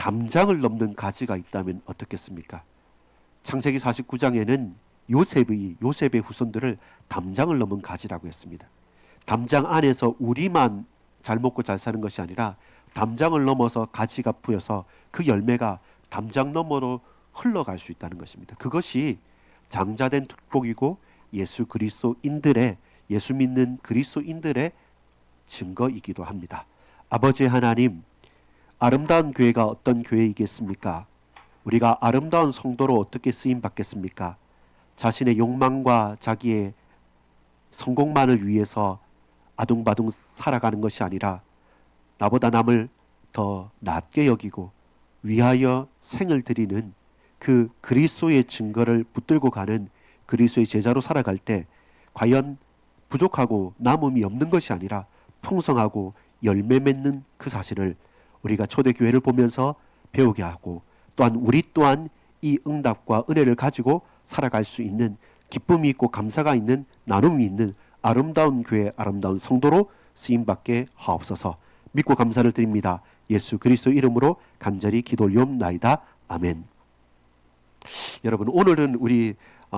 담장을 넘는 가지가 있다면 어떻겠습니까? 창세기 49장에는 요셉의 후손들을 담장을 넘은 가지라고 했습니다. 담장 안에서 우리만 잘 먹고 잘 사는 것이 아니라 담장을 넘어서 가지가 부여서 그 열매가 담장 너머로 흘러갈 수 있다는 것입니다. 그것이 장자된 축복이고 예수 믿는 그리스도인들의 증거이기도 합니다. 아버지 하나님, 아름다운 교회가 어떤 교회이겠습니까? 우리가 아름다운 성도로 어떻게 쓰임 받겠습니까? 자신의 욕망과 자기의 성공만을 위해서 아둥바둥 살아가는 것이 아니라 나보다 남을 더 낮게 여기고 위하여 생을 드리는 그 그리스도의 증거를 붙들고 가는 그리스도의 제자로 살아갈 때 과연 부족하고 남음이 없는 것이 아니라 풍성하고 열매 맺는 그 사실을 우리가 초대교회를 보면서 배우게 하고, 또한 우리 또한 이 응답과 은혜를 가지고 살아갈 수 있는 기쁨이 있고 감사가 있는 나눔이 있는 아름다운 교회, 아름다운 성도로 쓰임받게 하옵소서. 믿고 감사를 드립니다. 예수 그리스도 이름으로 간절히 기도 올리옵나이다. 아멘. 여러분, 오늘은 우리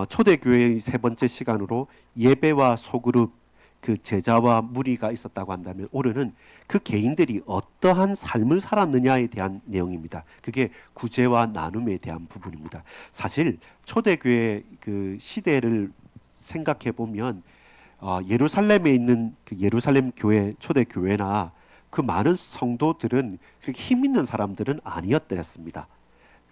초대교회의 세 번째 시간으로 예배와 소그룹, 그 제자와 무리가 있었다고 한다면 오늘은 그 개인들이 어떠한 삶을 살았느냐에 대한 내용입니다. 그게 구제와 나눔에 대한 부분입니다. 사실 초대교회 그 시대를 생각해 보면 예루살렘에 있는 그 예루살렘 교회, 초대교회나 그 많은 성도들은 그렇게 힘 있는 사람들은 아니었더랬습니다.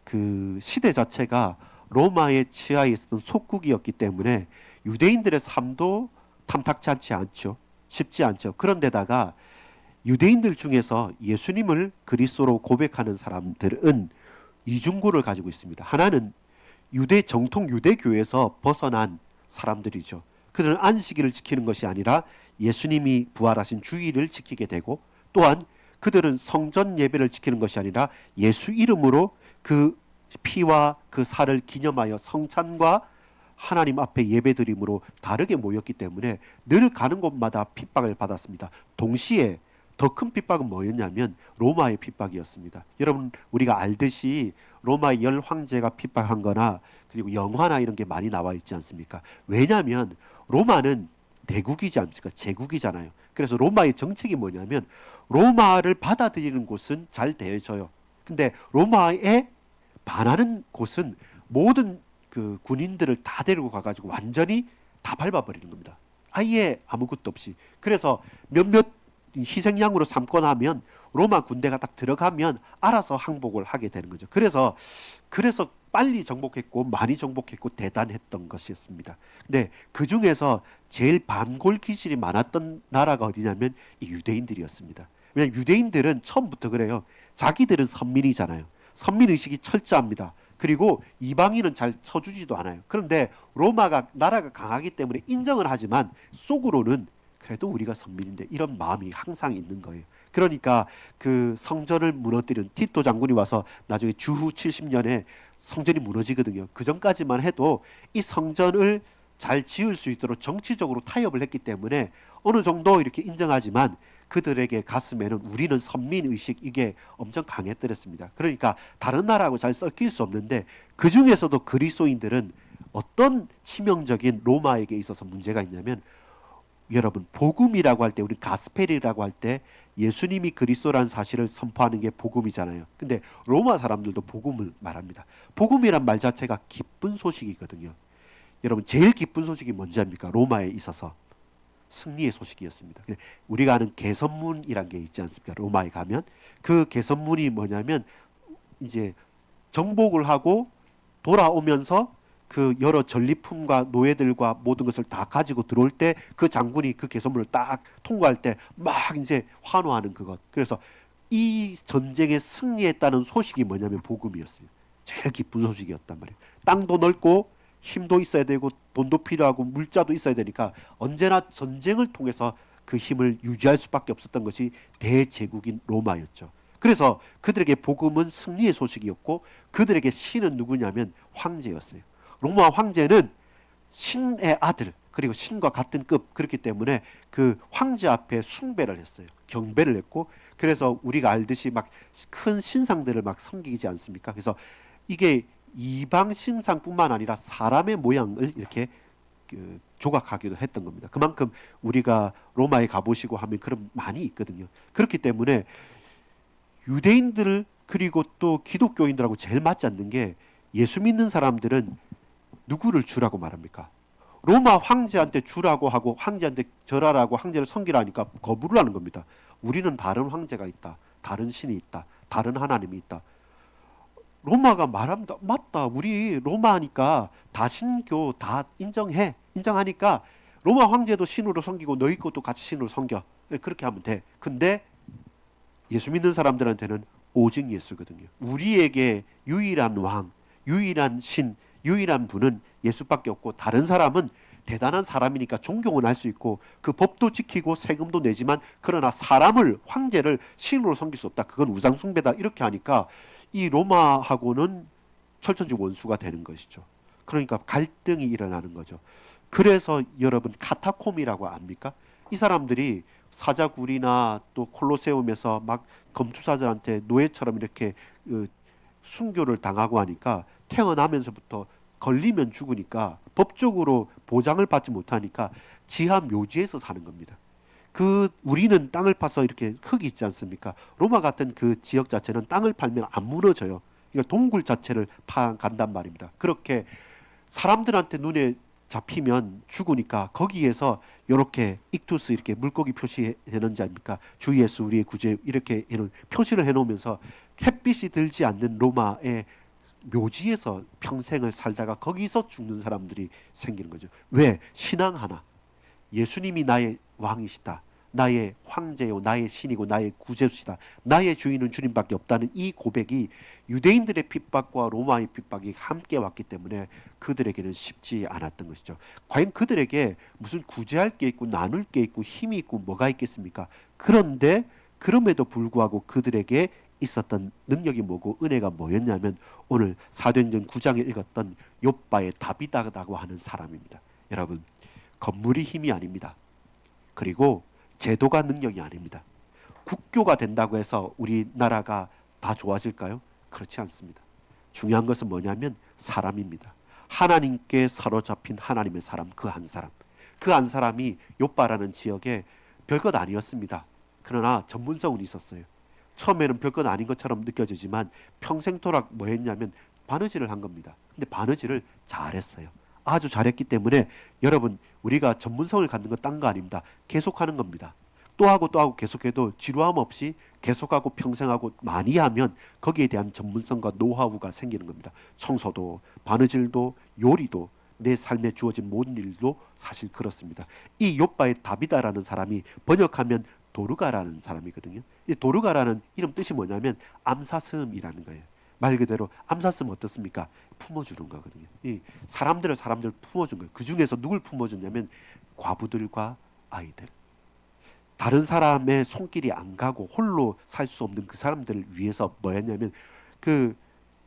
그 시대 자체가 로마의 치하에 있었던 속국이었기 때문에 유대인들의 삶도 탐탁치 않죠. 쉽지 않죠. 그런데다가 유대인들 중에서 예수님을 그리스도로 고백하는 사람들은 이중고를 가지고 있습니다. 하나는 정통 유대교에서 벗어난 사람들이죠. 그들은 안식일을 지키는 것이 아니라 예수님이 부활하신 주일을 지키게 되고, 또한 그들은 성전 예배를 지키는 것이 아니라 예수 이름으로 그 피와 그 살을 기념하여 성찬과 하나님 앞에 예배드림으로 다르게 모였기 때문에 늘 가는 곳마다 핍박을 받았습니다. 동시에 더 큰 핍박은 뭐였냐면 로마의 핍박이었습니다. 여러분, 우리가 알듯이 로마의 10황제가 핍박한 거나 그리고 영화나 이런 게 많이 나와 있지 않습니까? 왜냐하면 로마는 대국이지 않습니까? 제국이잖아요. 그래서 로마의 정책이 뭐냐면 로마를 받아들이는 곳은 잘 대해줘요. 근데 로마에 반하는 곳은 모든 그 군인들을 다 데리고 가가지고 완전히 다 밟아버리는 겁니다. 아예 아무것도 없이. 그래서 몇몇 희생양으로 삼고 나면 로마 군대가 딱 들어가면 알아서 항복을 하게 되는 거죠. 그래서 빨리 정복했고 많이 정복했고 대단했던 것이었습니다. 근데 그 중에서 제일 반골 기질이 많았던 나라가 어디냐면 이 유대인들이었습니다. 왜냐하면 유대인들은 처음부터 그래요. 자기들은 선민이잖아요. 선민의식이 철저합니다. 그리고 이방인은 잘 쳐주지도 않아요. 그런데 나라가 강하기 때문에 인정을 하지만 속으로는 그래도 우리가 선민인데 이런 마음이 항상 있는 거예요. 그러니까 그 성전을 무너뜨린 티토 장군이 와서 나중에 주후 70년에 성전이 무너지거든요. 그 전까지만 해도 이 성전을 잘 지을 수 있도록 정치적으로 타협을 했기 때문에 어느 정도 이렇게 인정하지만 그들에게 가슴에는 우리는 선민의식, 이게 엄청 강했더랬습니다. 그러니까 다른 나라하고 잘 섞일 수 없는데 그 중에서도 그리스도인들은 어떤 치명적인 로마에게 있어서 문제가 있냐면, 여러분, 복음이라고 할 때, 우리 가스펠이라고 할 때 예수님이 그리스도라는 사실을 선포하는 게 복음이잖아요. 근데 로마 사람들도 복음을 말합니다. 복음이란 말 자체가 기쁜 소식이거든요. 여러분, 제일 기쁜 소식이 뭔지 압니까? 로마에 있어서 승리의 소식이었습니다. 우리가 아는 개선문이란 게 있지 않습니까? 로마에 가면 그 개선문이 뭐냐면 이제 정복을 하고 돌아오면서 그 여러 전리품과 노예들과 모든 것을 다 가지고 들어올 때 그 장군이 그 개선문을 딱 통과할 때 막 이제 환호하는 그것. 그래서 이 전쟁에 승리했다는 소식이 뭐냐면 복음이었습니다. 제일 기쁜 소식이었단 말이에요. 땅도 넓고 힘도 있어야 되고 돈도 필요하고 물자도 있어야 되니까 언제나 전쟁을 통해서 그 힘을 유지할 수밖에 없었던 것이 대제국인 로마였죠. 그래서 그들에게 복음은 승리의 소식이었고 그들에게 신은 누구냐면 황제였어요. 로마 황제는 신의 아들, 그리고 신과 같은 급, 그렇기 때문에 그 황제 앞에 숭배를 했어요. 경배를 했고, 그래서 우리가 알듯이 막 큰 신상들을 막 섬기지 않습니까? 그래서 이게 이방 신상뿐만 아니라 사람의 모양을 이렇게 조각하기도 했던 겁니다. 그만큼 우리가 로마에 가보시고 하면 그런 많이 있거든요. 그렇기 때문에 유대인들 그리고 또 기독교인들하고 제일 맞지 않는 게, 예수 믿는 사람들은 누구를 주라고 말합니까? 로마 황제한테 주라고 하고 황제한테 절하라고, 황제를 섬기라니까 거부를 하는 겁니다. 우리는 다른 황제가 있다, 다른 신이 있다, 다른 하나님이 있다. 로마가 말합니다. 맞다. 우리 로마니까 다 신교 다 인정하니까 로마 황제도 신으로 섬기고 너희 것도 같이 신으로 섬겨. 그렇게 하면 돼. 근데 예수 믿는 사람들한테는 오직 예수거든요. 우리에게 유일한 왕, 유일한 신, 유일한 분은 예수밖에 없고, 다른 사람은 대단한 사람이니까 존경은 할 수 있고 그 법도 지키고 세금도 내지만, 그러나 사람을, 황제를 신으로 섬길 수 없다. 그건 우상 숭배다. 이렇게 하니까 이 로마하고는 철천지 원수가 되는 것이죠. 그러니까 갈등이 일어나는 거죠. 그래서 여러분 카타콤이라고 압니까? 이 사람들이 사자굴이나 또 콜로세움에서 막 검투사들한테 노예처럼 이렇게 순교를 당하고 하니까, 태어나면서부터 걸리면 죽으니까 법적으로 보장을 받지 못하니까 지하 묘지에서 사는 겁니다. 우리는 땅을 파서 이렇게 흙이 있지 않습니까? 로마 같은 그 지역 자체는 땅을 팔면 안 무너져요. 그러니까 동굴 자체를 파간단 말입니다. 그렇게 사람들한테 눈에 잡히면 죽으니까 거기에서 이렇게 익투스, 이렇게 물고기 표시해 놓은 자입니까? 주 예수 우리의 구제, 이렇게 표시를 해놓으면서 햇빛이 들지 않는 로마의 묘지에서 평생을 살다가 거기서 죽는 사람들이 생기는 거죠. 왜? 신앙 하나, 예수님이 나의 왕이시다, 나의 황제요, 나의 신이고 나의 구제주시다, 나의 주인은 주님밖에 없다는 이 고백이 유대인들의 핍박과 로마의 핍박이 함께 왔기 때문에 그들에게는 쉽지 않았던 것이죠. 과연 그들에게 무슨 구제할 게 있고 나눌 게 있고 힘이 있고 뭐가 있겠습니까? 그런데 그럼에도 불구하고 그들에게 있었던 능력이 뭐고 은혜가 뭐였냐면, 오늘 사도행전 9장에 읽었던 욥바의 다비다라고 하는 사람입니다. 여러분, 건물이 힘이 아닙니다. 그리고 제도가 능력이 아닙니다. 국교가 된다고 해서 우리나라가 다 좋아질까요? 그렇지 않습니다. 중요한 것은 뭐냐면 사람입니다. 하나님께 사로잡힌 하나님의 사람, 그 한 사람. 그 한 사람이 욥바라는 지역에 별것 아니었습니다. 그러나 전문성은 있었어요. 처음에는 별것 아닌 것처럼 느껴지지만 평생토록 뭐 했냐면 바느질을 한 겁니다. 근데 바느질을 잘했어요. 아주 잘했기 때문에 여러분, 우리가 전문성을 갖는 건 딴 거 아닙니다. 계속하는 겁니다. 또 하고 또 하고 계속해도 지루함 없이 계속하고 평생하고 많이 하면 거기에 대한 전문성과 노하우가 생기는 겁니다. 청소도, 바느질도, 요리도, 내 삶에 주어진 모든 일도 사실 그렇습니다. 이 욥바의 다비다라는 사람이 번역하면 도르가라는 사람이거든요. 이 도르가라는 이름 뜻이 뭐냐면 암사슴이라는 거예요. 말 그대로 암사슴 어떻습니까? 품어주는 거거든요. 이 사람들 품어준 거예요. 그 중에서 누굴 품어줬냐면 과부들과 아이들. 다른 사람의 손길이 안 가고 홀로 살 수 없는 그 사람들을 위해서 뭐였냐면,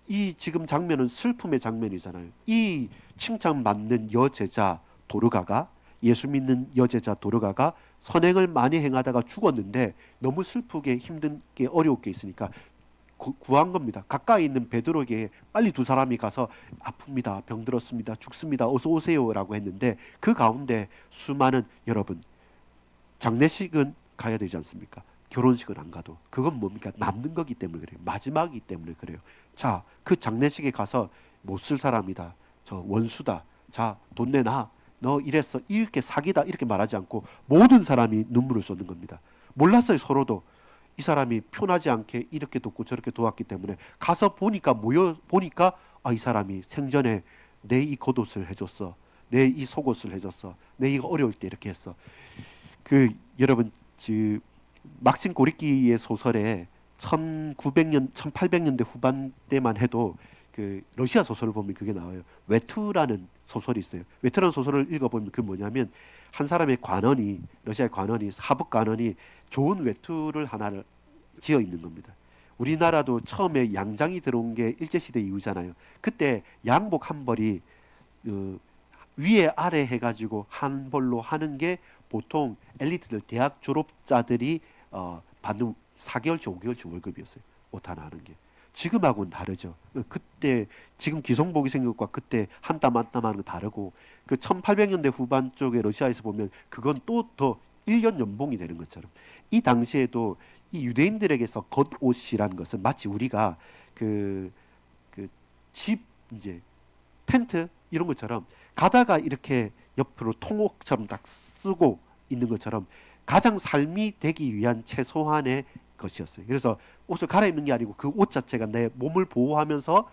이 지금 장면은 슬픔의 장면이잖아요. 이 칭찬받는 여제자 도르가가, 예수 믿는 여제자 도르가가 선행을 많이 행하다가 죽었는데 너무 슬프게 힘든게 어려울게 있으니까 구한 겁니다. 가까이 있는 베드로에게 빨리 두 사람이 가서 아픕니다, 병들었습니다, 죽습니다, 어서 오세요라고 했는데, 그 가운데 수많은, 여러분, 장례식은 가야 되지 않습니까? 결혼식은 안 가도 그건 뭡니까? 남는 거기 때문에 그래요. 마지막이기 때문에 그래요. 자, 그 장례식에 가서 못 쓸 사람이다, 저 원수다, 자 돈 내놔, 너 이랬어, 이렇게 사기다, 이렇게 말하지 않고 모든 사람이 눈물을 쏟는 겁니다. 몰랐어요. 서로도 이 사람이 편하지 않게 이렇게 돕고 저렇게 도왔기 때문에 가서 보니까, 모여 보니까, 이 사람이 생전에 내 이 겉옷을 해줬어, 내 이 속옷을 해줬어, 내 이거 어려울 때 이렇게 했어. 여러분, 막신 고리키의 소설에 1900년 1800년대 후반 때만 해도 러시아 소설을 보면 그게 나와요. 외투라는 소설이 있어요. 외투라는 소설을 읽어보면 그 뭐냐면, 한 사람의 관원이, 러시아의 관원이, 하북 관원이 좋은 외투를 하나를 지어 입는 겁니다. 우리나라도 처음에 양장이 들어온 게 일제시대 이후잖아요. 그때 양복 한 벌이 위에 아래 해가지고 한 벌로 하는 게 보통 엘리트들 대학 졸업자들이 받는 4개월치 5개월치 월급이었어요. 옷 하나 하는 게. 지금하고는 다르죠. 그때 지금 기성복이 생긴 것과 그때 한 땀 한 땀 하는 거 다르고, 그 1800년대 후반 쪽에 러시아에서 보면 그건 또 더 1년 연봉이 되는 것처럼, 이 당시에도 이 유대인들에게서 겉옷이라는 것은 마치 우리가 그 그 집 이제 텐트 이런 것처럼 가다가 이렇게 옆으로 통옥처럼 딱 쓰고 있는 것처럼 가장 삶이 되기 위한 최소한의 것이었어요. 그래서 옷을 갈아입는 게 아니고 그 옷 자체가 내 몸을 보호하면서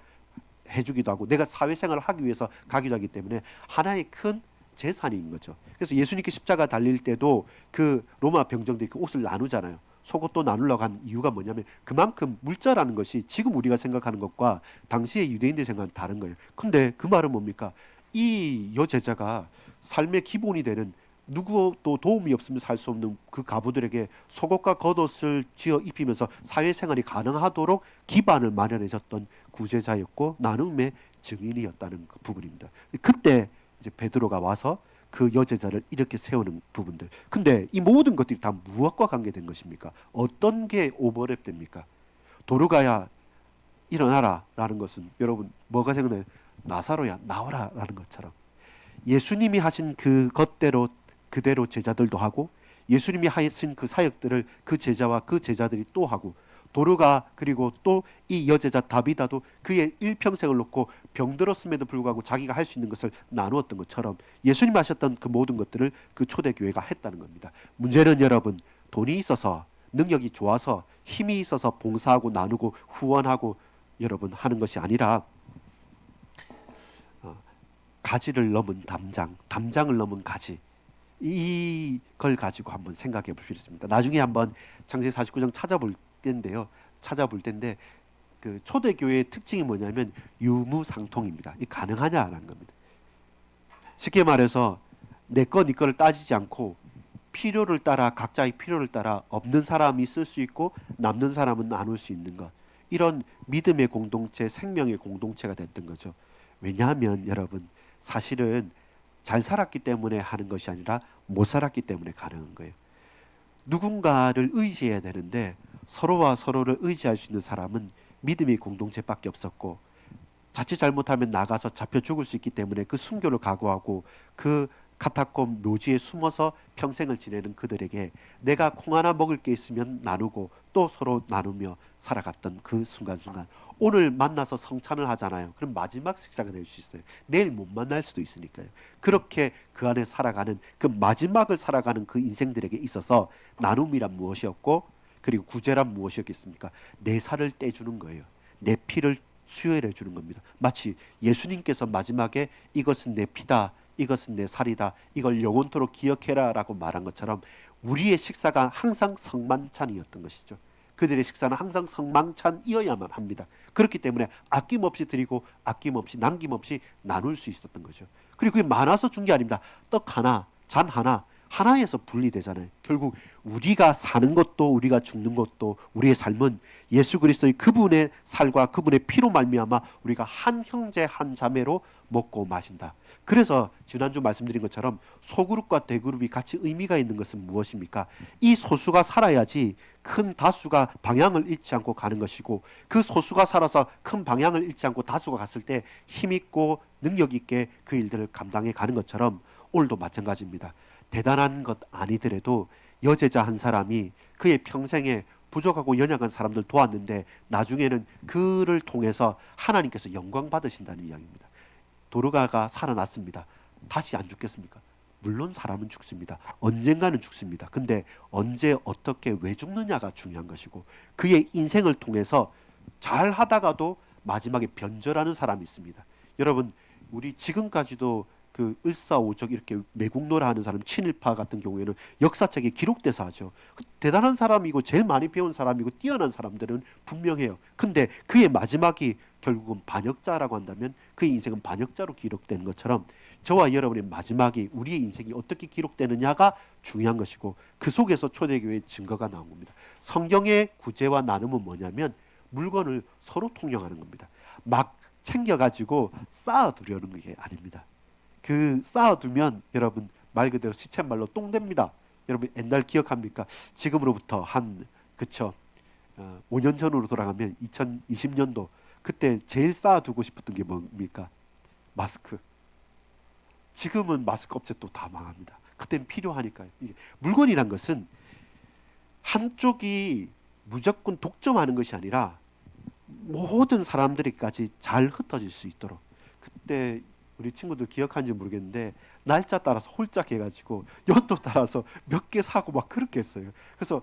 해주기도 하고 내가 사회생활을 하기 위해서 가기도 하기 때문에 하나의 큰 재산인 거죠. 그래서 예수님께 십자가 달릴 때도 그 로마 병정들이 그 옷을 나누잖아요. 속옷도 나누려고 한 이유가 뭐냐면 그만큼 물자라는 것이 지금 우리가 생각하는 것과 당시의 유대인들이 생각하는 다른 거예요. 근데 그 말은 뭡니까? 이 여제자가 삶의 기본이 되는, 누구도 도움이 없으면 살 수 없는 그 가부들에게 속옷과 겉옷을 지어 입히면서 사회생활이 가능하도록 기반을 마련해 줬던 구제자였고 나눔의 증인이었다는 그 부분입니다. 그때 이제 베드로가 와서 그 여제자를 이렇게 세우는 부분들. 근데 이 모든 것들이 다 무엇과 관계된 것입니까? 어떤 게 오버랩됩니까? 도르가야 일어나라 라는 것은 여러분 뭐가 생각나요? 나사로야 나와라 라는 것처럼 예수님이 하신 그 것대로 그대로 제자들도 하고, 예수님이 하신 그 사역들을 그 제자와 그 제자들이 또 하고, 도르가 그리고 또 이 여제자 다비다도 그의 일평생을 놓고 병들었음에도 불구하고 자기가 할 수 있는 것을 나누었던 것처럼 예수님 하셨던 그 모든 것들을 그 초대교회가 했다는 겁니다. 문제는 여러분, 돈이 있어서 능력이 좋아서 힘이 있어서 봉사하고 나누고 후원하고 여러분 하는 것이 아니라 가지를 넘은 담장, 담장을 넘은 가지, 이걸 가지고 한번 생각해 볼 필요 있습니다. 나중에 한번 창세기 49장 찾아볼 텐데 그 초대교회의 특징이 뭐냐면 유무상통입니다. 이 가능하냐라는 겁니다. 쉽게 말해서 내 거, 네 거를 따지지 않고 필요를 따라, 각자의 필요를 따라 없는 사람이 쓸 수 있고 남는 사람은 나눌 수 있는 것. 이런 믿음의 공동체, 생명의 공동체가 됐던 거죠. 왜냐하면 여러분 사실은 잘 살았기 때문에 하는 것이 아니라 못 살았기 때문에 가능한 거예요. 누군가를 의지해야 되는데 서로와 서로를 의지할 수 있는 사람은 믿음의 공동체밖에 없었고, 자칫 잘못하면 나가서 잡혀 죽을 수 있기 때문에 그 순교를 각오하고 그 카타콤 묘지에 숨어서 평생을 지내는 그들에게 내가 콩 하나 먹을 게 있으면 나누고 또 서로 나누며 살아갔던 그 순간순간, 오늘 만나서 성찬을 하잖아요. 그럼 마지막 식사가 될 수 있어요. 내일 못 만날 수도 있으니까요. 그렇게 그 안에 살아가는 그 마지막을 살아가는 그 인생들에게 있어서 나눔이란 무엇이었고 그리고 구제란 무엇이었겠습니까? 내 살을 떼주는 거예요. 내 피를 수혈해 주는 겁니다. 마치 예수님께서 마지막에 이것은 내 피다, 이것은 내 살이다, 이걸 영원토록 기억해라 라고 말한 것처럼 우리의 식사가 항상 성만찬이었던 것이죠. 그들의 식사는 항상 성만찬이어야만 합니다. 그렇기 때문에 아낌없이 드리고 아낌없이 남김없이 나눌 수 있었던 거죠. 그리고 그게 많아서 준 게 아닙니다. 떡 하나, 잔 하나, 하나에서 분리되잖아요. 결국 우리가 사는 것도 우리가 죽는 것도 우리의 삶은 예수 그리스도의 그분의 살과 그분의 피로 말미암아 우리가 한 형제 한 자매로 먹고 마신다. 그래서 지난주 말씀드린 것처럼 소그룹과 대그룹이 같이 의미가 있는 것은 무엇입니까? 이 소수가 살아야지 큰 다수가 방향을 잃지 않고 가는 것이고, 그 소수가 살아서 큰 방향을 잃지 않고 다수가 갔을 때 힘있고 능력 있게 그 일들을 감당해 가는 것처럼 오늘도 마찬가지입니다. 대단한 것 아니더라도 여제자 한 사람이 그의 평생에 부족하고 연약한 사람들 도왔는데 나중에는 그를 통해서 하나님께서 영광 받으신다는 이야기입니다. 도르가가 살아났습니다. 다시 안 죽겠습니까? 물론 사람은 죽습니다. 언젠가는 죽습니다. 근데 언제 어떻게 왜 죽느냐가 중요한 것이고, 그의 인생을 통해서 잘 하다가도 마지막에 변절하는 사람이 있습니다. 여러분, 우리 지금까지도 그 을사오적 이렇게 매국노라 하는 사람, 친일파 같은 경우에는 역사책에 기록돼서 하죠. 대단한 사람이고 제일 많이 배운 사람이고 뛰어난 사람들은 분명해요. 근데 그의 마지막이 결국은 반역자라고 한다면 그의 인생은 반역자로 기록되는 것처럼 저와 여러분의 마지막이, 우리의 인생이 어떻게 기록되느냐가 중요한 것이고, 그 속에서 초대교회의 증거가 나온 겁니다. 성경의 구제와 나눔은 뭐냐면 물건을 서로 통용하는 겁니다. 막 챙겨가지고 쌓아두려는 게 아닙니다. 그 쌓아두면 여러분 말 그대로 시쳇말로 똥됩니다. 여러분 옛날 기억합니까? 지금으로부터 한 그쵸 5년 전으로 돌아가면 2020년도 그때 제일 쌓아두고 싶었던 게 뭡니까? 마스크. 지금은 마스크 업체 또 다 망합니다. 그때는 필요하니까요. 이게 물건이란 것은 한쪽이 무조건 독점하는 것이 아니라 모든 사람들에게까지 잘 흩어질 수 있도록. 그때 우리 친구들 기억하는지 모르겠는데 날짜 따라서 홀짝 해가지고 연도 따라서 몇 개 사고 막 그렇게 했어요. 그래서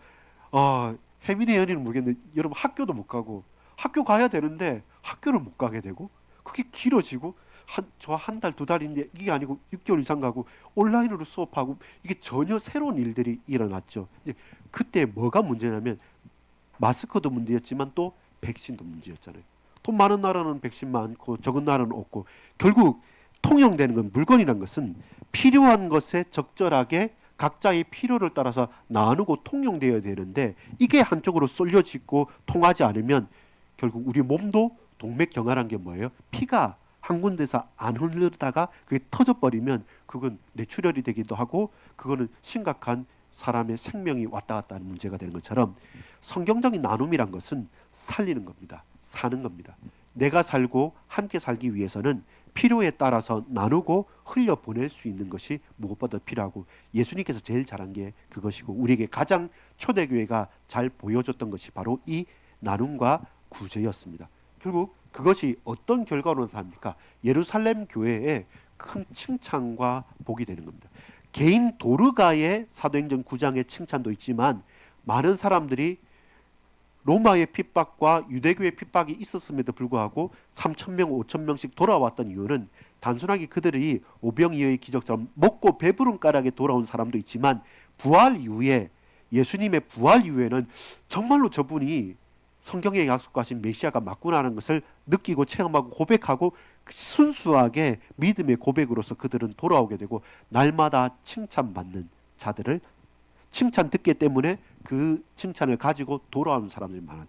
혜민의 연인은 모르겠는데 여러분 학교도 못 가고 학교 가야 되는데 학교를 못 가게 되고 그게 길어지고 저 한 달, 두 달인데 이게 아니고 6개월 이상 가고 온라인으로 수업하고 이게 전혀 새로운 일들이 일어났죠. 이제 그때 뭐가 문제냐면 마스크도 문제였지만 또 백신도 문제였잖아요. 돈 많은 나라는 백신 많고 적은 나라는 없고 결국 통용되는 건 물건이란 것은 필요한 것에 적절하게 각자의 필요를 따라서 나누고 통용되어야 되는데 이게 한쪽으로 쏠려지고 통하지 않으면 결국 우리 몸도 동맥경화란 게 뭐예요? 피가 한 군데서 안 흐르다가 그게 터져버리면 그건 뇌출혈이 되기도 하고 그거는 심각한 사람의 생명이 왔다 갔다 하는 문제가 되는 것처럼 성경적인 나눔이란 것은 살리는 겁니다. 사는 겁니다. 내가 살고 함께 살기 위해서는 필요에 따라서 나누고 흘려보낼 수 있는 것이 무엇보다 필요하고 예수님께서 제일 잘한 게 그것이고 우리에게 가장 초대교회가 잘 보여줬던 것이 바로 이 나눔과 구제였습니다. 결국 그것이 어떤 결과로 나타납니까? 예루살렘 교회에 큰 칭찬과 복이 되는 겁니다. 개인 도르가의 사도행전 9장의 칭찬도 있지만 많은 사람들이 로마의 핍박과 유대교의 핍박이 있었음에도 불구하고 3,000명, 5,000명씩 돌아왔던 이유는 단순하게 그들이 오병이어의 기적처럼 먹고 배부른 가락에 돌아온 사람도 있지만 부활 이후에 예수님의 부활 이후에는 정말로 저분이 성경에 약속하신 메시아가 맞구나라는 것을 느끼고 체험하고 고백하고 순수하게 믿음의 고백으로서 그들은 돌아오게 되고 날마다 칭찬받는 자들을 칭찬 듣기 때문에 그 칭찬을 가지고 돌아오는 사람들이 많아요.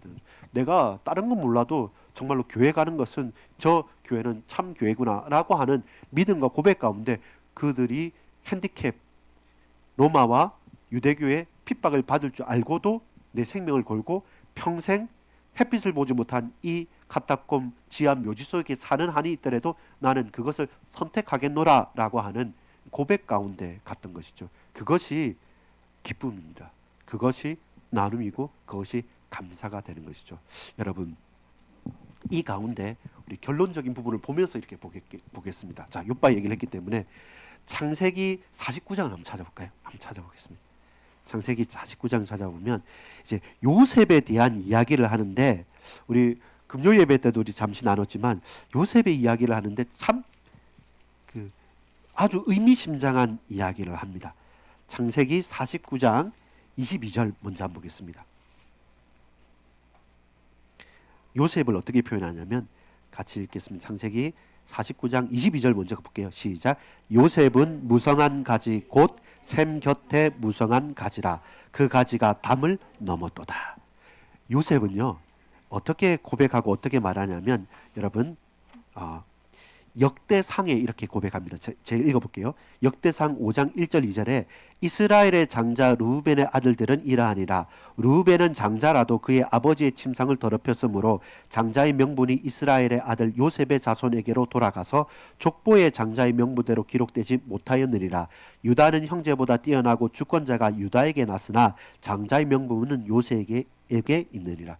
내가 다른 건 몰라도 정말로 교회 가는 것은 저 교회는 참 교회구나라고 하는 믿음과 고백 가운데 그들이 핸디캡 로마와 유대교의 핍박을 받을 줄 알고도 내 생명을 걸고 평생 햇빛을 보지 못한 이 카타콤 지하 묘지 속에 사는 한이 있더라도 나는 그것을 선택하겠노라 라고 하는 고백 가운데 갔던 것이죠. 그것이 기쁨입니다. 그것이 나눔이고 그것이 감사가 되는 것이죠. 여러분 이 가운데 우리 결론적인 부분을 보면서 이렇게 보겠습니다. 자, 욥바 얘기를 했기 때문에 창세기 49장을 한번 찾아볼까요? 한번 찾아보겠습니다. 창세기 49장 찾아보면 이제 요셉에 대한 이야기를 하는데 우리 금요 예배 때도 우리 잠시 나눴지만 요셉의 이야기를 하는데 참 아주 의미심장한 이야기를 합니다. 창세기 49장 22절 먼저 한번 보겠습니다. 요셉을 어떻게 표현하냐면 같이 읽겠습니다. 창세기 49장 22절 먼저 볼게요. 시작. 요셉은 무성한 가지 곧 샘 곁에 무성한 가지라. 그 가지가 담을 넘었도다. 요셉은요 어떻게 고백하고 어떻게 말하냐면 여러분 역대상에 이렇게 고백합니다. 제가 읽어볼게요. 역대상 5장 1절 2절에 이스라엘의 장자 르우벤의 아들들은 이러하니라. 르우벤은 장자라도 그의 아버지의 침상을 더럽혔으므로 장자의 명분이 이스라엘의 아들 요셉의 자손에게로 돌아가서 족보의 장자의 명부대로 기록되지 못하였느니라. 유다는 형제보다 뛰어나고 주권자가 유다에게 났으나 장자의 명분은 요셉에게 있느니라.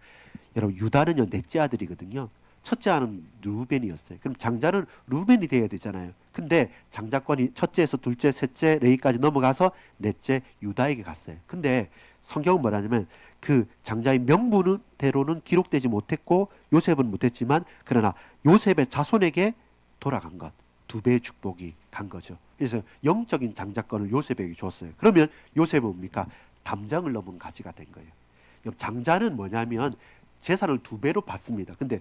여러분 유다는요 넷째 아들이거든요. 첫째 아는 르우벤이었어요. 그럼 장자는 르우벤이 돼야 되잖아요. 근데 장자권이 첫째에서 둘째, 셋째 레위까지 넘어가서 넷째 유다에게 갔어요. 근데 성경은 뭐라냐면 그 장자의 명분대로는 기록되지 못했고 요셉은 못했지만 그러나 요셉의 자손에게 돌아간 것. 2배의 축복이 간 거죠. 그래서 영적인 장자권을 요셉에게 줬어요. 그러면 요셉은 뭡니까? 담장을 넘은 가지가 된 거예요. 장자는 뭐냐면 재산을 2배로 받습니다. 근데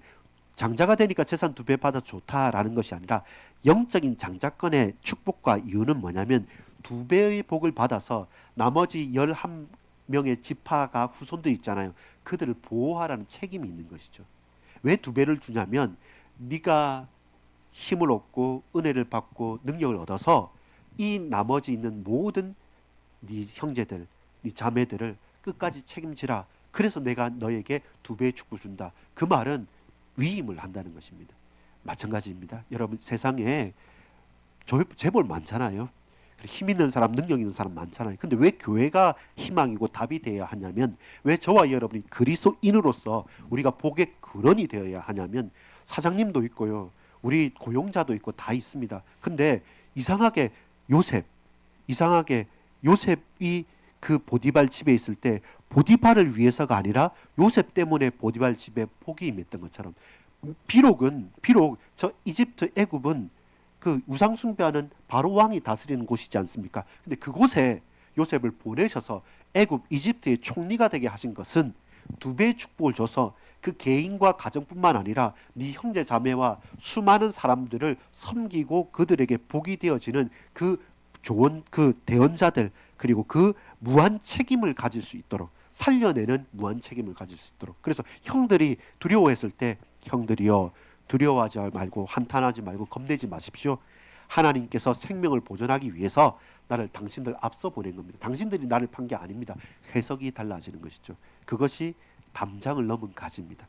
장자가 되니까 재산 2배 받아 좋다라는 것이 아니라 영적인 장자권의 축복과 이유는 뭐냐면 2배의 복을 받아서 나머지 11명의 지파가 후손들 있잖아요. 그들을 보호하라는 책임이 있는 것이죠. 왜 2배를 주냐면 네가 힘을 얻고 은혜를 받고 능력을 얻어서 이 나머지 있는 모든 네 형제들, 네 자매들을 끝까지 책임지라. 그래서 내가 너에게 2배의 축복을 준다. 그 말은 위임을 한다는 것입니다. 마찬가지입니다. 여러분, 세상에 재벌 많잖아요. 힘 있는 사람, 능력 있는 사람 많잖아요. 근데 왜 교회가 희망이고 답이 되어야 하냐면, 왜 저와 여러분이 그리스도인으로서 우리가 복의 근원이 되어야 하냐면, 사장님도 있고요, 우리 고용자도 있고 다 있습니다. 근데 이상하게 요셉, 이상하게 요셉이 그 보디발 집에 있을 때 보디발을 위해서가 아니라 요셉 때문에 보디발 집에 복이 임했던 것처럼, 비록 저 이집트 애굽은 그 우상 숭배하는 바로 왕이 다스리는 곳이지 않습니까? 근데 그곳에 요셉을 보내셔서 애굽 이집트의 총리가 되게 하신 것은 2배의 축복을 줘서 그 개인과 가정뿐만 아니라 네 형제 자매와 수많은 사람들을 섬기고 그들에게 복이 되어지는 그 좋은 그 대언자들, 그리고 그 무한 책임을 가질 수 있도록, 살려내는 무한 책임을 가질 수 있도록. 그래서 형들이 두려워했을 때, 형들이여 두려워하지 말고 한탄하지 말고 겁내지 마십시오. 하나님께서 생명을 보존하기 위해서 나를 당신들 앞서 보낸 겁니다. 당신들이 나를 판 게 아닙니다. 해석이 달라지는 것이죠. 그것이 담장을 넘은 가지입니다.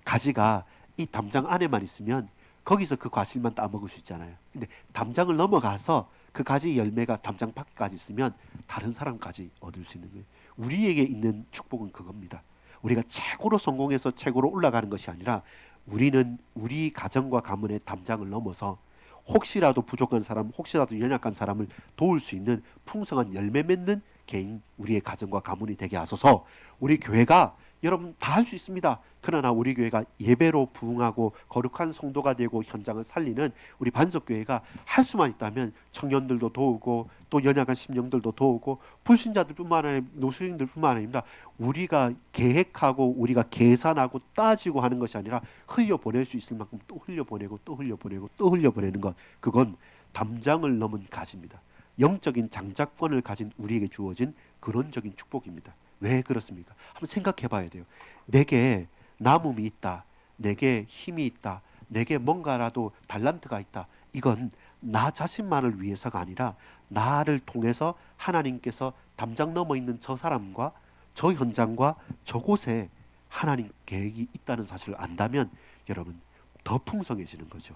가지가 이 담장 안에만 있으면 거기서 그 과실만 따먹을 수 있잖아요. 근데 담장을 넘어가서 그 가지 열매가 담장 밖까지 있으면 다른 사람까지 얻을 수 있는 거예요. 우리에게 있는 축복은 그겁니다. 우리가 최고로 성공해서 최고로 올라가는 것이 아니라, 우리는 우리 가정과 가문의 담장을 넘어서 혹시라도 부족한 사람, 혹시라도 연약한 사람을 도울 수 있는 풍성한 열매 맺는 개인, 우리의 가정과 가문이 되게 하소서. 우리 교회가, 여러분 다 할 수 있습니다. 그러나 우리 교회가 예배로 부응하고 거룩한 성도가 되고 현장을 살리는 우리 반석교회가 할 수만 있다면 청년들도 도우고 또 연약한 심령들도 도우고 불신자들뿐만 아니라 노숙인들뿐만 아닙니다. 우리가 계획하고 우리가 계산하고 따지고 하는 것이 아니라 흘려보낼 수 있을 만큼 또 흘려보내고 또 흘려보내고 또 흘려보내는 것, 그건 담장을 넘은 가지입니다. 영적인 장자권을 가진 우리에게 주어진 근원적인 축복입니다. 왜 그렇습니까? 한번 생각해 봐야 돼요. 내게 남음이 있다, 내게 힘이 있다, 내게 뭔가라도 달란트가 있다. 이건 나 자신만을 위해서가 아니라 나를 통해서 하나님께서 담장 넘어 있는 저 사람과 저 현장과 저곳에 하나님 계획이 있다는 사실을 안다면 여러분 더 풍성해지는 거죠.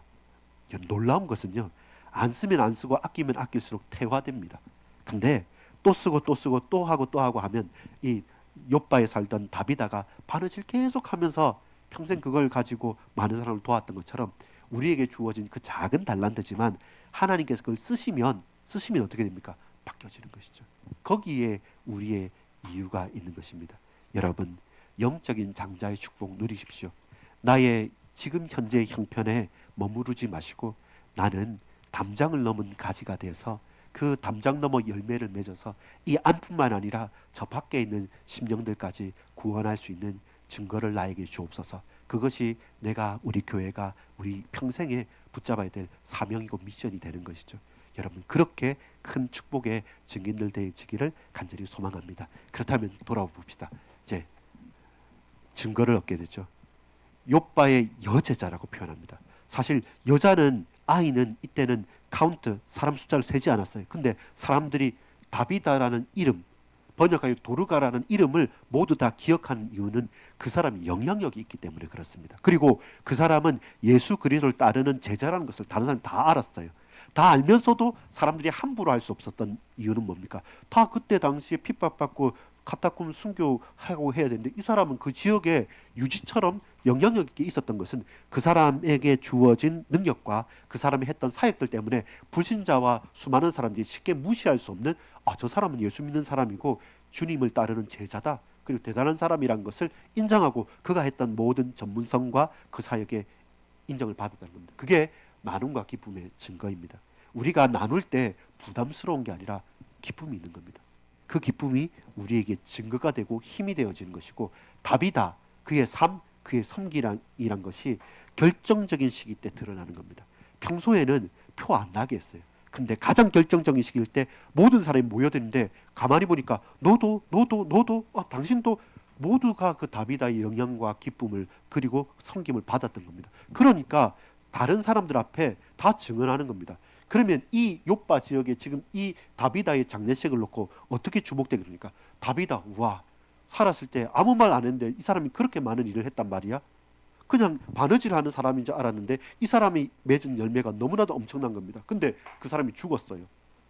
놀라운 것은요, 안 쓰면 안 쓰고 아끼면 아낄수록 퇴화됩니다. 근데 또 쓰고 또 쓰고 또 하고 또 하고 하면, 이 욥바에 살던 다비다가 바느질 계속하면서 평생 그걸 가지고 많은 사람을 도왔던 것처럼, 우리에게 주어진 그 작은 달란트지만 하나님께서 그걸 쓰시면 어떻게 됩니까? 바뀌어지는 것이죠. 거기에 우리의 이유가 있는 것입니다. 여러분, 영적인 장자의 축복 누리십시오. 나의 지금 현재의 형편에 머무르지 마시고, 나는 담장을 넘은 가지가 되어서 그 담장 넘어 열매를 맺어서 이 안뿐만 아니라 저 밖에 있는 심령들까지 구원할 수 있는 증거를 나에게 주옵소서. 그것이 내가, 우리 교회가 우리 평생에 붙잡아야 될 사명이고 미션이 되는 것이죠. 여러분, 그렇게 큰 축복의 증인들 되시기를 간절히 소망합니다. 그렇다면 돌아와 봅시다. 이제 증거를 얻게 되죠. 욥바의 여제자라고 표현합니다. 사실 여자는, 아이는 이때는 카운트, 사람 숫자를 세지 않았어요. 근데 사람들이 다비다라는 이름, 번역하여 도르가라는 이름을 모두 다 기억하는 이유는 그 사람이 영향력이 있기 때문에 그렇습니다. 그리고 그 사람은 예수 그리스도를 따르는 제자라는 것을 다른 사람이 다 알았어요. 다 알면서도 사람들이 함부로 할 수 없었던 이유는 뭡니까? 다 그때 당시에 핍박받고 카타콤 순교하고 해야 되는데, 이 사람은 그 지역에 유지처럼 영향력 있게 있었던 것은 그 사람에게 주어진 능력과 그 사람이 했던 사역들 때문에 불신자와 수많은 사람들이 쉽게 무시할 수 없는, 저 사람은 예수 믿는 사람이고 주님을 따르는 제자다, 그리고 대단한 사람이란 것을 인정하고 그가 했던 모든 전문성과 그 사역에 인정을 받았다는 겁니다. 그게 나눔과 기쁨의 증거입니다. 우리가 나눌 때 부담스러운 게 아니라 기쁨이 있는 겁니다. 그 기쁨이 우리에게 증거가 되고 힘이 되어지는 것이고, 답이다, 그의 삶, 그의 섬기란 것이 결정적인 시기 때 드러나는 겁니다. 평소에는 표 안 나게 했어요. 근데 가장 결정적인 시기일 때 모든 사람이 모여드는데 가만히 보니까 너도 당신도 모두가 그 다비다의 영향과 기쁨을 그리고 섬김을 받았던 겁니다. 그러니까 다른 사람들 앞에 다 증언하는 겁니다. 그러면 이 욥바 지역에 지금 이 다비다의 장례식을 놓고 어떻게 주목되겠습니까? 다비다, 와, 살았을 때 아무 말 안 했는데 이 사람이 그렇게 많은 일을 했단 말이야? 그냥 바느질하는 사람인 줄 알았는데 이 사람이 맺은 열매가 너무나도 엄청난 겁니다. 근데 그 사람이 죽었어요.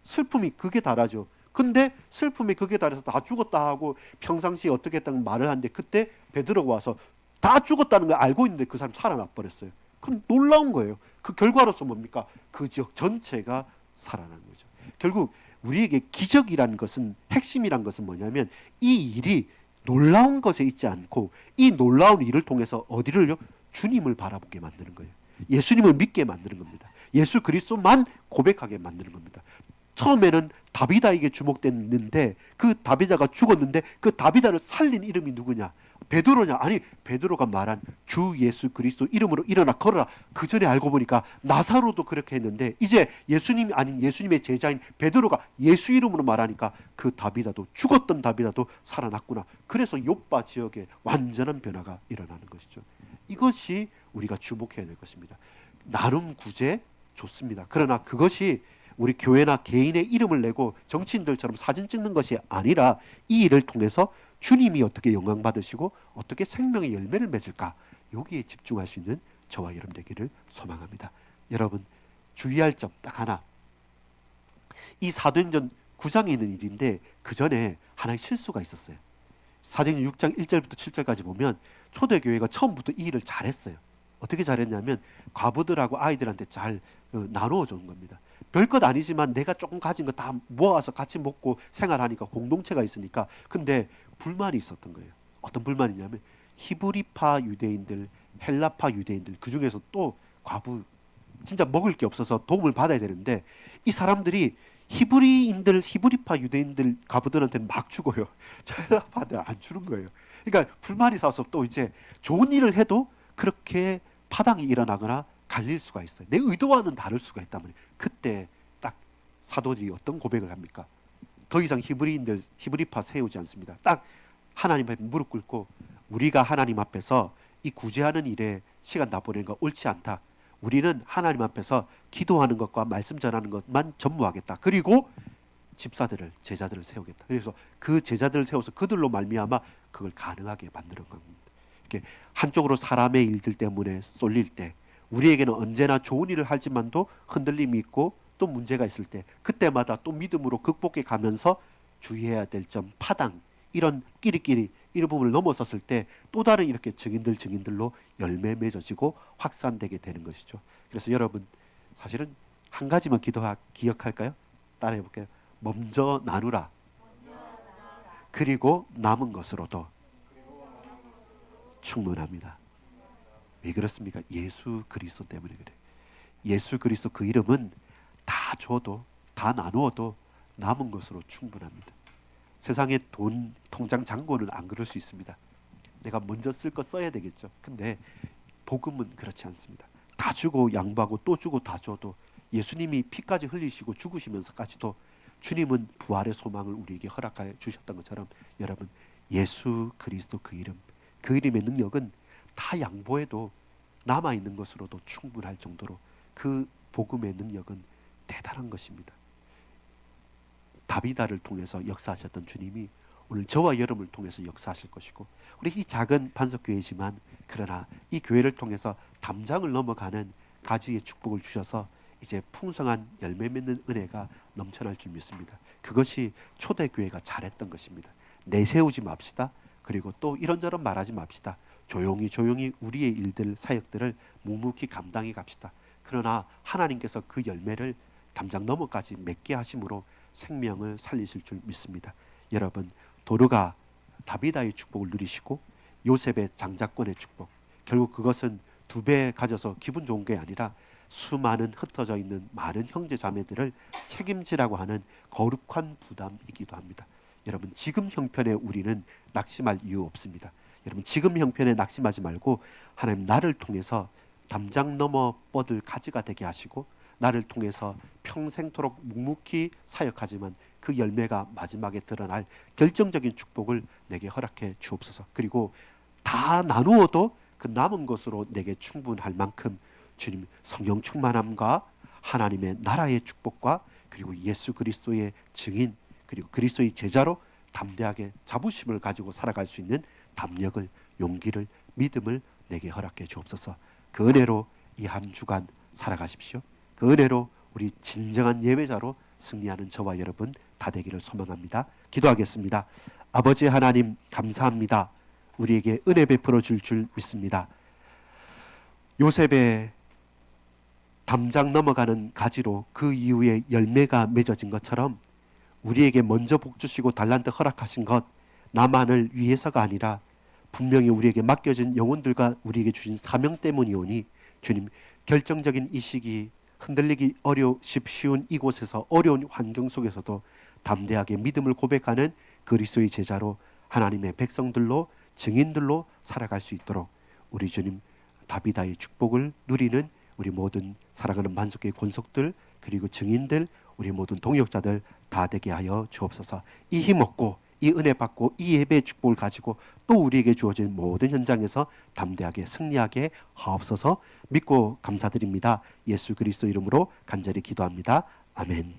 슬픔이 극에 달하죠. 근데 슬픔이 극에 달해서 다 죽었다 하고 평상시에 어떻게 했다는 말을 하는데 그때 베드로가 와서 다 죽었다는 걸 알고 있는데 그 사람이 살아나 버렸어요. 그럼 놀라운 거예요. 그 결과로서 뭡니까? 그 지역 전체가 살아난 거죠. 결국 우리에게 기적이라는 것은, 핵심이란 것은 뭐냐면 이 일이 놀라운 것에 있지 않고 이 놀라운 일을 통해서 어디를요? 주님을 바라보게 만드는 거예요. 예수님을 믿게 만드는 겁니다. 예수 그리스도만 고백하게 만드는 겁니다. 처음에는 다비다에게 주목됐는데 그 다비다가 죽었는데 그 다비다를 살린 이름이 누구냐? 베드로냐? 아니, 베드로가 말한 주 예수 그리스도 이름으로 일어나 걸어라. 그 전에 알고 보니까 나사로도 그렇게 했는데 이제 예수님이 아닌 예수님의 제자인 베드로가 예수 이름으로 말하니까 그 다비다도, 죽었던 다비다도 살아났구나. 그래서 욥바 지역에 완전한 변화가 일어나는 것이죠. 이것이 우리가 주목해야 될 것입니다. 나눔 구제 좋습니다. 그러나 그것이 우리 교회나 개인의 이름을 내고 정치인들처럼 사진 찍는 것이 아니라 이 일을 통해서 주님이 어떻게 영광 받으시고 어떻게 생명의 열매를 맺을까, 여기에 집중할 수 있는 저와 여러분 되기를 소망합니다. 여러분, 주의할 점 딱 하나. 이 사도행전 9장에 있는 일인데 그 전에 하나의 실수가 있었어요. 사도행전 6장 1절부터 7절까지 보면 초대교회가 처음부터 이 일을 잘했어요. 어떻게 잘했냐면 과부들하고 아이들한테 잘 나누어 주는 겁니다. 별것 아니지만 내가 조금 가진 거 다 모아서 같이 먹고 생활하니까 공동체가 있으니까. 근데 불만이 있었던 거예요. 어떤 불만이냐면 히브리파 유대인들, 헬라파 유대인들, 그 중에서 또 과부, 진짜 먹을 게 없어서 도움을 받아야 되는데 이 사람들이 히브리파 유대인들 과부들한테는 막 주고요. 헬라파들 안 주는 거예요. 그러니까 불만이 있어서 또 이제 좋은 일을 해도 그렇게 파당이 일어나거나 갈릴 수가 있어요. 내 의도와는 다를 수가 있단 말이에요. 그때 딱 사도들이 어떤 고백을 합니까? 더 이상 히브리파 세우지 않습니다. 딱 하나님 앞에 무릎 꿇고 우리가 하나님 앞에서 이 구제하는 일에 시간 다 보내는 거 옳지 않다. 우리는 하나님 앞에서 기도하는 것과 말씀 전하는 것만 전무하겠다. 그리고 집사들을, 제자들을 세우겠다. 그래서 그 제자들을 세워서 그들로 말미암아 그걸 가능하게 만드는 겁니다. 이렇게 한쪽으로 사람의 일들 때문에 쏠릴 때, 우리에게는 언제나 좋은 일을 하지만도 흔들림이 있고 또 문제가 있을 때, 그때마다 또 믿음으로 극복해 가면서 주의해야 될 점, 파당, 이런 끼리끼리 이런 부분을 넘어섰을 때 또 다른 이렇게 증인들로 열매 맺어지고 확산되게 되는 것이죠. 그래서 여러분, 사실은 한 가지만 기억할까요? 따라해 볼게요. 먼저 나누라. 그리고 남은 것으로도 충분합니다. 왜 그렇습니까? 예수 그리스도 때문에 그래요. 예수 그리스도 그 이름은 다 줘도, 다 나누어도 남은 것으로 충분합니다. 세상의 돈, 통장 잔고는 안 그럴 수 있습니다. 내가 먼저 쓸 거 써야 되겠죠. 근데 복음은 그렇지 않습니다. 다 주고 양보하고 또 주고 다 줘도, 예수님이 피까지 흘리시고 죽으시면서까지도 주님은 부활의 소망을 우리에게 허락하여 주셨던 것처럼, 여러분, 예수 그리스도 그 이름, 그 이름의 능력은 다 양보해도 남아있는 것으로도 충분할 정도로 그 복음의 능력은 대단한 것입니다. 다비다를 통해서 역사하셨던 주님이 오늘 저와 여러분을 통해서 역사하실 것이고, 우리 이 작은 반석교회지만 그러나 이 교회를 통해서 담장을 넘어가는 가지의 축복을 주셔서 이제 풍성한 열매 맺는 은혜가 넘쳐날 줄 믿습니다. 그것이 초대교회가 잘했던 것입니다. 내세우지 맙시다. 그리고 또 이런저런 말하지 맙시다. 조용히 우리의 일들, 사역들을 묵묵히 감당해 갑시다. 그러나 하나님께서 그 열매를 담장 너머까지 맺게 하심으로 생명을 살리실 줄 믿습니다. 여러분, 도르가 다비다의 축복을 누리시고 요셉의 장자권의 축복, 결국 그것은 2배 가져서 기분 좋은 게 아니라 수많은 흩어져 있는 많은 형제 자매들을 책임지라고 하는 거룩한 부담이기도 합니다. 여러분, 지금 형편에 우리는 낙심할 이유 없습니다. 여러분, 지금 형편에 낙심하지 말고 하나님, 나를 통해서 담장 넘어 뻗을 가지가 되게 하시고 나를 통해서 평생토록 묵묵히 사역하지만 그 열매가 마지막에 드러날 결정적인 축복을 내게 허락해 주옵소서. 그리고 다 나누어도 그 남은 것으로 내게 충분할 만큼 주님 성령 충만함과 하나님의 나라의 축복과 그리고 예수 그리스도의 증인 그리고 그리스도의 제자로 담대하게 자부심을 가지고 살아갈 수 있는 담력을, 용기를, 믿음을 내게 허락해 주옵소서. 그 은혜로 이 한 주간 살아가십시오. 그 은혜로 우리 진정한 예배자로 승리하는 저와 여러분 다 되기를 소망합니다. 기도하겠습니다. 아버지 하나님 감사합니다. 우리에게 은혜 베풀어 줄 믿습니다. 요셉의 담장 넘어가는 가지로 그 이후에 열매가 맺어진 것처럼 우리에게 먼저 복 주시고 달란트 허락하신 것 나만을 위해서가 아니라 분명히 우리에게 맡겨진 영혼들과 우리에게 주신 사명 때문이오니 주님 결정적인 이 시기 흔들리기 쉬운 이곳에서 어려운 환경 속에서도 담대하게 믿음을 고백하는 그리스도의 제자로 하나님의 백성들로 증인들로 살아갈 수 있도록 우리 주님 다비다의 축복을 누리는 우리 모든 사랑하는 만석의 권속들 그리고 증인들 우리 모든 동역자들 다 되게 하여 주옵소서. 이 힘 얻고 이 은혜 받고 이 예배의 축복을 가지고 또 우리에게 주어진 모든 현장에서 담대하게 승리하게 하옵소서. 믿고 감사드립니다. 예수 그리스도 이름으로 간절히 기도합니다. 아멘.